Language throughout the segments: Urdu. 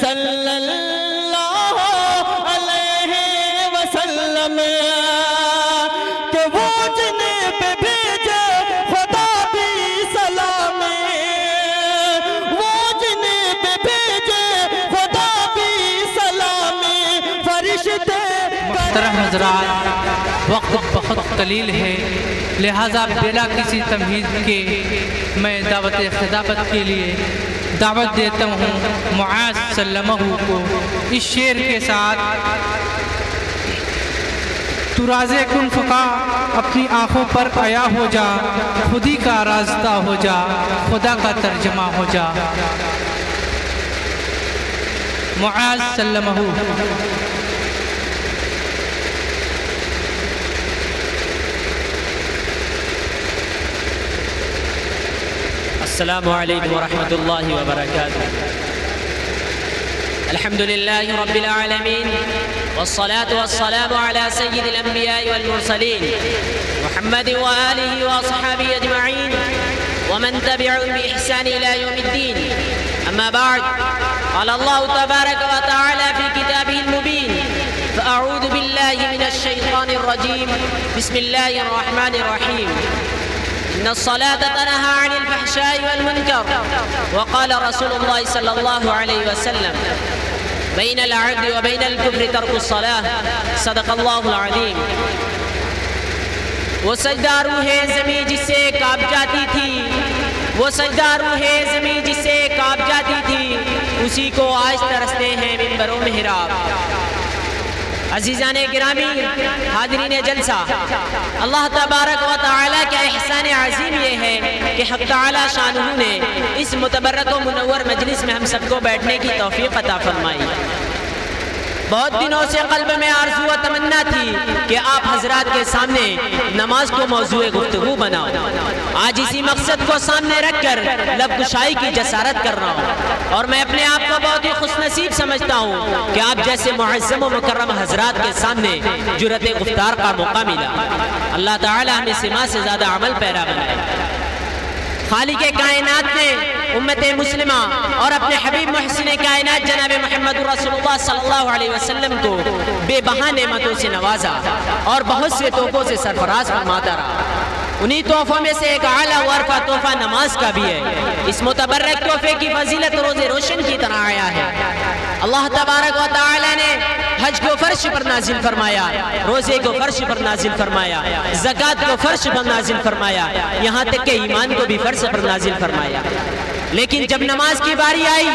صلی اللہ علیہ وسلم کہ وہ جنہیں پہ بھیجے خدا بھی سلام، وہ جنہیں پہ بھیجے خدا بھی سلام، فرشتے محترم حضرات، وقت بہت قلیل ہے، لہٰذا بلا کسی تمہید کے میں دعوت خطابت کے لیے دعوت دیتا ہوں معاذ سلمہ کو اس شعر کے ساتھ: تو راز کن فقا اپنی آنکھوں پر عیا ہو جا، خودی کا راستہ ہو جا، خدا کا ترجمہ ہو جا۔ معاذ سلمہ۔ السلام علیکم ورحمۃ اللہ وبرکاتہ۔ الحمد للہ رب العالمین، والصلاة والسلام على سید الانبیاء والمرسلین محمد وآلہ واصحابہ اجمعین ومن تبعهم بإحسان إلى يوم الدین۔ اما بعد، قال اللہ تبارک وتعالی فی کتابہ المبین: فأعوذ باللہ من الشیطان الرجیم، بسم اللہ الرحمن الرحیم۔ إن الصلاة تنهى عن الفحشاء والمنكر، وقال رسول الله صلى الله عليه وسلم: بين العبد وبين الكفر ترك الصلاة، صدق الله العظيم۔ وہ سجدہ روح زمیں جس سے کانپ جاتی تھی، وہ سجدہ روح زمیں جس سے کانپ جاتی تھی، اسی کو آج ترستے ہیں منبر و محراب۔ عزیزان گرامی، حاضرین جلسہ، اللہ تبارک و تعالیٰ کا احسان عظیم یہ ہے کہ حق تعالیٰ شانہ نے اس متبرک و منور مجلس میں ہم سب کو بیٹھنے کی توفیق عطا فرمائی۔ بہت دنوں سے قلب میں آرزو و تمنا تھی کہ آپ حضرات کے سامنے نماز کو موضوع گفتگو بناؤ۔ آج اسی مقصد کو سامنے رکھ کر لب کشائی کی جسارت کر رہا ہوں، اور میں اپنے آپ کو بہت ہی خوش نصیب سمجھتا ہوں کہ آپ جیسے معظم و مکرم حضرات کے سامنے جرأت گفتار کا موقع ملا۔ اللہ تعالی ہمیں سما سے زیادہ عمل پیرا بنائے۔ خالق کائنات نے امت مسلمہ اور اپنے حبیب محسن کائنات جناب محمد رسول اللہ صلی اللہ علیہ وسلم کو بے بہا نعمتوں سے نوازا اور بہت سے تحفوں سے سرفراز فرماتا رہا۔ انہی تحفوں میں سے ایک اعلیٰ وارفہ تحفہ نماز کا بھی ہے۔ اس متبرک تحفے کی فضیلت روز روشن کی طرح آیا ہے۔ اللہ تبارک و تعالی نے حج کو فرش پر نازل فرمایا، روزے کو فرش پر نازل فرمایا، زکوٰۃ کو فرش پر نازل فرمایا، یہاں تک کہ ایمان کو بھی فرش پر نازل فرمایا۔ لیکن جب نماز کی باری آئی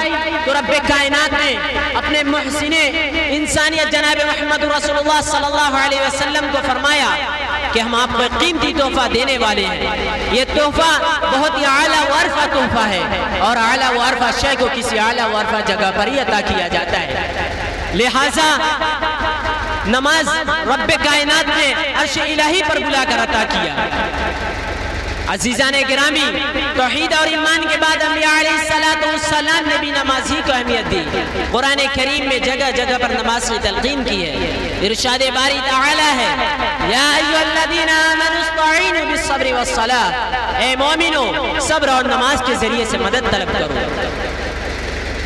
تو رب کائنات نے اپنے محسن انسانیت جناب محمد رسول اللہ صلی اللہ علیہ وسلم کو فرمایا کہ ہم آپ کو قیمتی تحفہ دینے والے ہیں۔ یہ تحفہ بہت ہی اعلیٰ وارفہ تحفہ ہے، اور اعلیٰ وارفہ شے کو کسی اعلیٰ وارفہ جگہ پر ہی عطا کیا جاتا ہے۔ لہٰذا نماز رب کائنات نے عرش الہی پر بلا کر عطا کیا۔ عزیزان گرامی، توحید اور ایمان کے بعد انبیاء علیہ السلام نے بھی نماز ہی کو اہمیت دی۔ قرآن کریم میں جگہ جگہ پر نماز کی تلقین کی ہے۔ ارشاد باری تعالی ہے: یا ایھا الذین آمنوا استعینوا بالصبر والصلاۃ، اے مومنو صبر اور نماز کے ذریعے سے مدد طلب کرو۔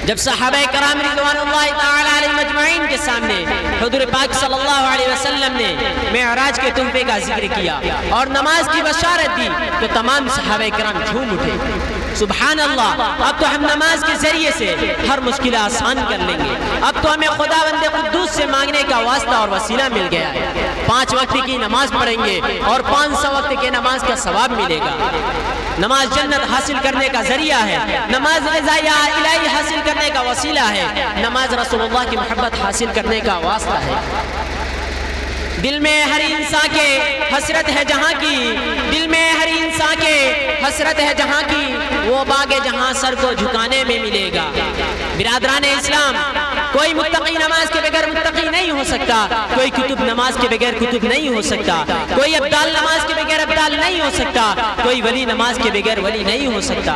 جب صحابہ کرام رضوان اللہ تعالی علیہم اجمعین کے سامنے حضور پاک صلی اللہ علیہ وسلم نے معراج کے تحفے کا ذکر کیا اور نماز کی بشارت دی تو تمام صحابہ کرام جھوم اٹھے۔ سبحان اللہ، اب تو ہم نماز کے ذریعے سے ہر مشکل آسان کر لیں گے۔ اب تو ہمیں خداوند قدوس سے مانگنے کا واسطہ اور وسیلہ مل گیا ہے۔ 5 وقت کی نماز پڑھیں گے اور 500 وقت کی نماز کا ثواب ملے گا۔ نماز جنت حاصل کرنے کا ذریعہ ہے، نماز رضائیہ الہی حاصل کرنے کا وسیلہ ہے، نماز رسول اللہ کی محبت حاصل کرنے کا واسطہ ہے۔ دل میں ہر انسان کے حسرت ہے جہاں کی، دل میں ہر انسان کے حسرت ہے جہاں کی، وہ باغ جہاں سر کو جھکانے میں ملے گا۔ برادران اسلام، کوئی متقی نماز کے بغیر متقی نہیں ہو سکتا، کوئی کتب نماز کے بغیر کتب نہیں ہو سکتا، کوئی ابدال نماز کے بغیر ابدال نہیں ہو سکتا، کوئی ولی نماز کے بغیر ولی نہیں ہو سکتا۔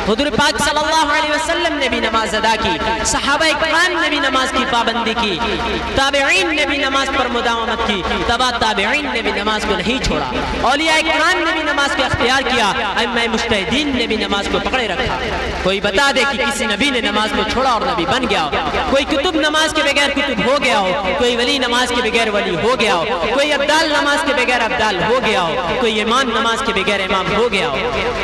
حضور پاک صلی اللہ علیہ وسلم نے بھی نماز ادا کی، صحابہ اکرام نے بھی نماز کی پابندی کی، تابعین نے بھی نماز پر مداومت کی، تبع تابعین نے بھی نماز کو نہیں چھوڑا، اولیاء اکرام نے بھی نماز کو اختیار کیا، ائمہ مجتہدین نے بھی نماز کو پکڑے رکھا۔ کوئی بتا دے کہ کسی نبی نے نماز کو چھوڑا اور نبی بن گیا ہو، کوئی کتب نماز کے بغیر کتب ہو گیا ہو، کوئی ولی نماز کے بغیر ولی ہو گیا ہو، کوئی ابدال نماز کے بغیر ابدال ہو گیا ہو، کوئی امام نماز کے بغیر امام ہو گیا ہو۔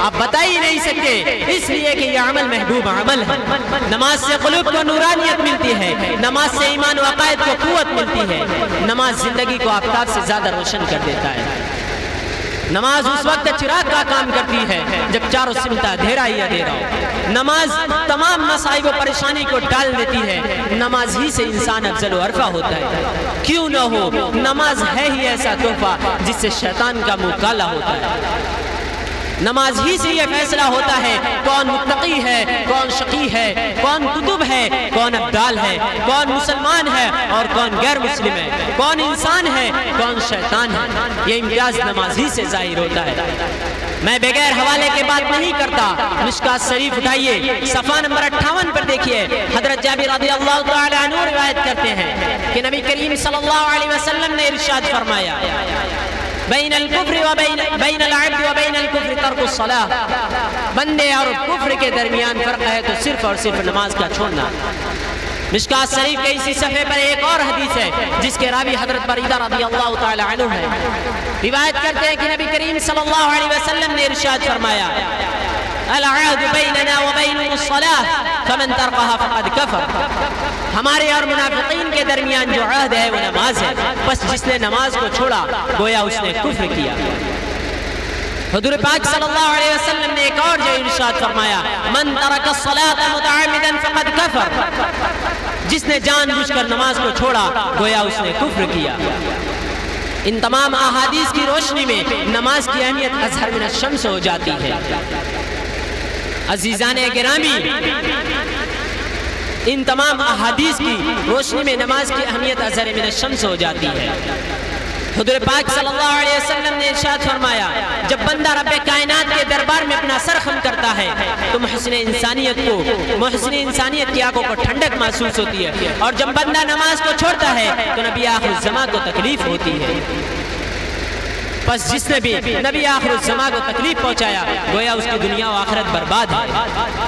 آپ بتا ہی نہیں سکتے، اس لیے کہ یہ عمل محبوب عمل ہے۔ نماز سے قلوب کو نورانیت ملتی ہے، نماز سے ایمان و عقائد کو قوت ملتی ہے، نماز زندگی کو آفتاب سے زیادہ روشن کر دیتا ہے۔ نماز اس وقت چراغ کا کام کرتی ہے جب چاروں سمت اندھیرا ہی اندھیرا ہو۔ نماز تمام مصائب و پریشانی کو ڈال دیتی ہے، نماز ہی سے انسان افضل و عرفہ ہوتا ہے۔ کیوں نہ ہو، نماز ہے ہی ایسا تحفہ جس سے شیطان کا منہ کالا ہوتا ہے۔ نماز ہی سے یہ فیصلہ ہوتا ہے کون متقی ہے، کون شقی ہے، کون کتب ہے، کون ابدال ہے، کون مسلمان ہے اور کون غیر مسلم ہے، کون انسان ہے، کون شیطان ہے۔ یہ امتیاز نماز ہی سے ظاہر ہوتا ہے۔ میں بغیر حوالے کے بات نہیں کرتا، مشکات شریف اٹھائیے، صفحہ نمبر 58 پر دیکھیے، حضرت جابر رضی اللہ تعالی عنہ روایت کرتے ہیں کہ نبی کریم صلی اللہ علیہ وسلم نے ارشاد فرمایا، بین الکفر و بین العبد و بین الکفر ترک الصلاة، بندے اور کفر کے درمیان فرق ہے تو صرف اور صرف نماز کا چھوڑنا۔ مشکات شریف کے اسی صفحے پر ایک اور حدیث ہے جس کے راوی حضرت بریدہ رضی اللہ تعالی عنہ ہے، روایت کرتے ہیں کہ نبی کریم صلی اللہ علیہ وسلم نے ارشاد فرمایا، العہد بیننا و بینہم الصلاة فمن ترکها فقد کفر، ہمارے اور منافقین کے درمیان جو عہد ہے وہ نماز ہے، بس جس نے نماز کو چھوڑا گویا اس نے کفر کیا۔ حضور پاک صلی اللہ علیہ وسلم نے ایک اور جو ارشاد فرمایا، من ترک الصلاة متعمدا فقد کفر، جس نے جان بوجھ کر نماز کو چھوڑا گویا اس نے کفر کیا۔ ان تمام احادیث کی روشنی میں نماز کی اہمیت اظہر من الشمس ہو جاتی ہے۔ عزیزان گرامی، ان تمام احادیث کی روشنی میں نماز کی اہمیت اظہر من الشمس ہو جاتی ہے۔ حضور پاک صلی اللہ علیہ وسلم نے ارشاد فرمایا، جب بندہ رب کائنات کے دربار میں اپنا سر خم کرتا ہے تو محسن انسانیت کی آنکھوں کو ٹھنڈک محسوس ہوتی ہے، اور جب بندہ نماز کو چھوڑتا ہے تو نبی آخر الزمان کو تکلیف ہوتی ہے۔ پس جس نے بھی نبی آخر الزمان کو تکلیف پہنچایا گویا اس کی دنیا و آخرت برباد ہے۔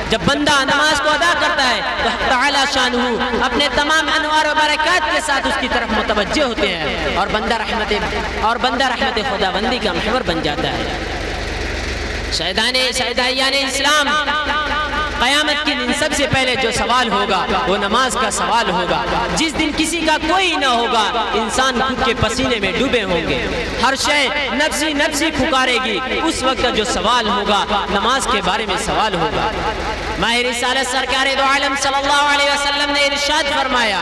جب بندہ نماز کو ادا کرتا ہے تو حق تعالی شانہ اپنے تمام انوار و برکات کے ساتھ اس کی طرف متوجہ ہوتے ہیں، اور بندہ رحمت خداوندی کا محور بن جاتا ہے۔ شہدائیان اسلام، قیامت کے دن سب سے پہلے جو سوال ہوگا وہ نماز کا سوال ہوگا۔ جس دن کسی کا کوئی نہ ہوگا، انسان خود کے پسینے میں ڈوبے ہوں گے، ہر شے نفسی نفسی پکارے گی، اس وقت جو سوال ہوگا نماز کے بارے میں سوال ہوگا۔ ماہ رسالت سرکار دو عالم صلی اللہ علیہ وسلم نے ارشاد فرمایا،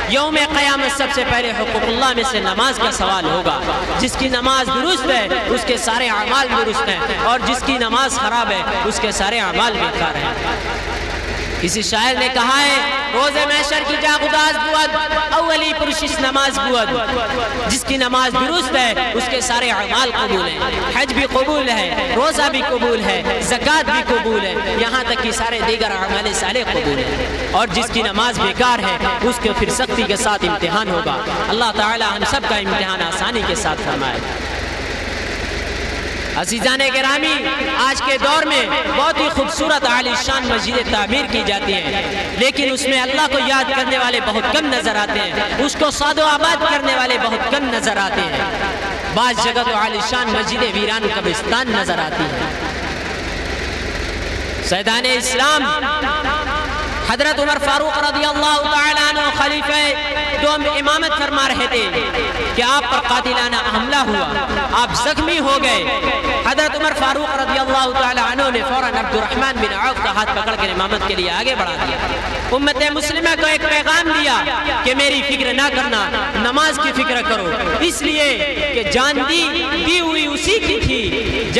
یوم قیامت سب سے پہلے حقوق اللہ میں سے نماز کا سوال ہوگا۔ جس کی نماز درست ہے اس کے سارے اعمال درست ہیں، اور جس کی نماز خراب ہے اس کے سارے اعمال بیکار ہیں۔ کسی شاعر نے کہا ہے، روز محشر کی جا گداز بود، اولی پرشش نماز بود۔ جس کی نماز درست ہے اس کے سارے اعمال قبول ہیں، حج بھی قبول ہے، روزہ بھی قبول ہے، زکوٰۃ بھی قبول ہے، یہاں تک کہ سارے دیگر اعمال صالح قبول ہیں۔ اور جس کی نماز بیکار ہے اس کے پھر سختی کے ساتھ امتحان ہوگا۔ اللہ تعالی ہم سب کا امتحان آسانی کے ساتھ فرمائے۔ عزیزان گرامی، آج کے دور میں بہت ہی خوبصورت عالی شان مسجدیں تعمیر کی جاتی ہیں، لیکن اس میں اللہ کو یاد کرنے والے بہت کم نظر آتے ہیں، اس کو ساد و آباد کرنے والے بہت کم نظر آتے ہیں۔ بعض جگہ تو عالی شان مسجدیں ویران قبرستان نظر آتی ہیں۔ سیدان اسلام حضرت عمر فاروق رضی اللہ تعالیٰ عنہ خلیفہ دوم امامت فرما رہے تھے کہ آپ پر قاتلانہ حملہ ہوا، آپ زخمی ہو گئے۔ حضرت عمر فاروق رضی اللہ تعالیٰ عنہ نے فوراً عبد الرحمن بن عوف کا ہاتھ پکڑ کر امامت کے لیے آگے بڑھا دیا، امت مسلمہ کو ایک پیغام دیا کہ میری فکر نہ کرنا، نماز کی فکر کرو، اس لیے کہ جان دی ہوئی اسی کی تھی،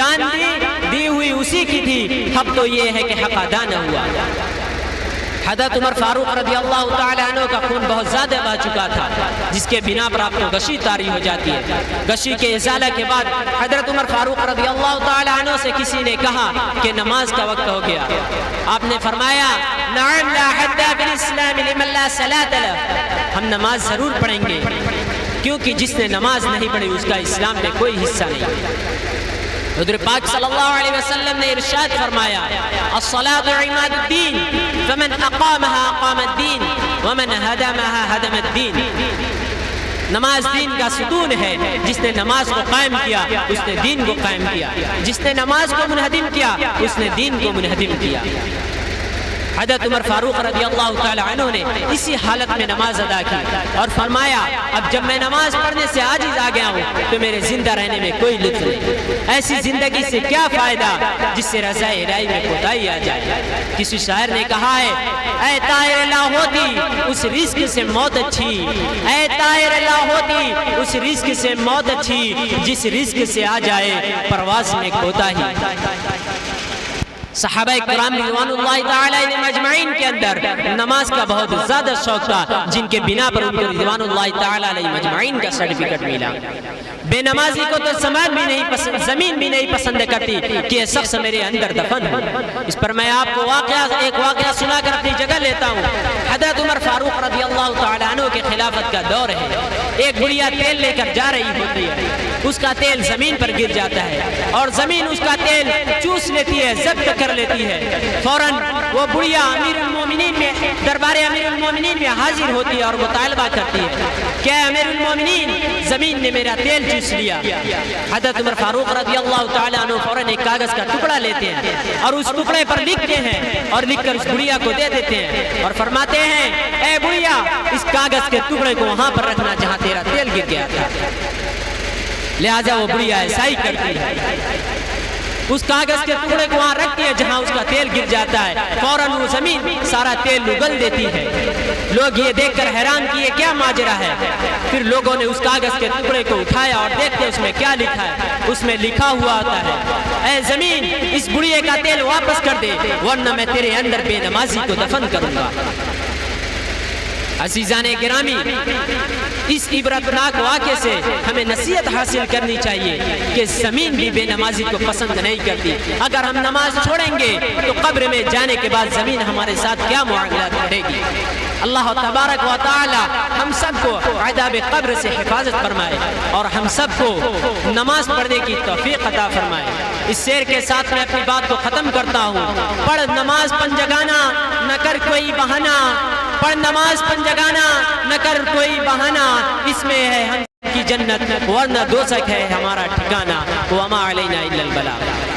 دی ہوئی اسی کی تھی، حق تو یہ ہے کہ حق ادا نہ ہوا۔ حضرت عمر فاروق رضی اللہ تعالیٰ عنہ کا خون بہت زیادہ بہہ چکا تھا، جس کے بنا پر آپ کو غشی طاری ہو جاتی ہے۔ غشی کے ازالہ کے بعد حضرت عمر فاروق رضی اللہ تعالیٰ عنہ سے کسی نے کہا کہ نماز کا وقت ہو گیا۔ آپ نے فرمایا نعم لا حد فی الاسلام لمن لا صلاۃ لہ، ہم نماز ضرور پڑھیں گے، کیونکہ جس نے نماز نہیں پڑھی اس کا اسلام میں کوئی حصہ نہیں۔ حضور پاک صلی اللہ علیہ وسلم نے ارشاد فرمایا الصلاة عماد الدین فمن اقامها اقام الدین ومن هدمها هدم الدین، نماز دین کا ستون ہے، جس نے نماز کو قائم کیا اس نے دین کو قائم کیا، جس نے نماز کو منہدم کیا اس نے دین کو منہدم کیا۔ حضرت عمر فاروق رضی اللہ تعالی عنہ نے اسی حالت میں نماز ادا کی اور فرمایا اب جب میں نماز پڑھنے سے عاجز آ گیا ہوں تو میرے زندہ رہنے میں کوئی لطف نہیں، ایسی زندگی سے کیا فائدہ جس سے رضا الہی میں کوتاہی آ جائے۔ کسی شاعر نے کہا ہے اے طائر لا ہوتی اس رزق سے موت اچھی، اے طائر لا ہوتی اس رزق سے موت اچھی، جس رزق سے آ جائے پرواز میں کوتاہی۔ صحابہ کرام رضوان اللہ تعالی علیہم اجمعین کے اندر نماز کا بہت زیادہ شوق تھا، جن کے بنا پر ان کو رضوان اللہ تعالی علیہم اجمعین کا سرٹیفکیٹ ملا۔ بے نمازی کو تو زمین بھی نہیں پسند کرتی کہ یہ شخص میرے اندر دفن ہو۔ اس پر میں آپ کو ایک واقعہ سنا کر اپنی جگہ لیتا ہوں۔ حضرت عمر فاروق رضی اللہ تعالی عنہ کے خلافت کا دور ہے، ایک بڑھیا تیل لے کر جا رہی ہوتی ہے، اس کا تیل زمین پر گر جاتا ہے اور زمین اس کا تیل چوس لیتی ہے، ضبط کر لیتی ہے۔ فوراً وہ بڑھیا امیر المومنین میں دربار امیر المومنین میں حاضر ہوتی ہے اور مطالبہ کرتی ہے کہ امیر المومنین زمین نے میرا تیل چوس لیا۔ حضرت عمر فاروق رضی اللہ تعالیٰ عنہ فوراً ایک کاغذ کا ٹکڑا لیتے ہیں اور اس ٹکڑے پر لکھتے ہیں اور لکھ کر اس بڑھیا کو دے دیتے ہیں اور فرماتے ہیں اے بڑھیا اس کاغذ کے ٹکڑے کو وہاں پر رکھنا جہاں تیرا تیل گر گیا تھا۔ لہٰذا وہ بڑھیا ایسا ہی کرتی ہے، اس کاغذ کے ٹکڑے کو وہاں رکھتی ہے جہاں اس کا تیل گر جاتا ہے، فوراً وہ زمین سارا تیل اگل دیتی ہے۔ لوگ یہ دیکھ کر حیران کہ یہ کیا ماجرا ہے۔ پھر لوگوں نے اس کاغذ کے ٹکڑے کو اٹھایا اور دیکھتے اس میں کیا لکھا ہے۔ اس میں لکھا ہوا ہوتا ہے اے زمین اس بڑھے کا تیل واپس کر دے ورنہ میں تیرے اندر بے نمازی کو دفن کروں گا۔ عزیزان گرامی، اس عبرتناک واقعے سے ہمیں نصیحت حاصل کرنی چاہیے کہ زمین بھی بے نمازی کو پسند نہیں کرتی۔ اگر ہم نماز چھوڑیں گے تو قبر میں جانے کے بعد زمین ہمارے ساتھ کیا معاملات کرے گی۔ اللہ تبارک و تعالی ہم سب کو عذاب قبر سے حفاظت فرمائے اور ہم سب کو نماز پڑھنے کی توفیق عطا فرمائے۔ اس شعر کے ساتھ میں اپنی بات کو ختم کرتا ہوں۔ پڑھ نماز پنجگانا نہ کر کوئی بہانہ، پڑھ نماز پنجگانا نہ کر کوئی بہانہ، اس میں ہے ہم کی جنت ورنہ دوزخ ہے ہمارا ٹھکانہ۔ وما علینا الا البلاغ۔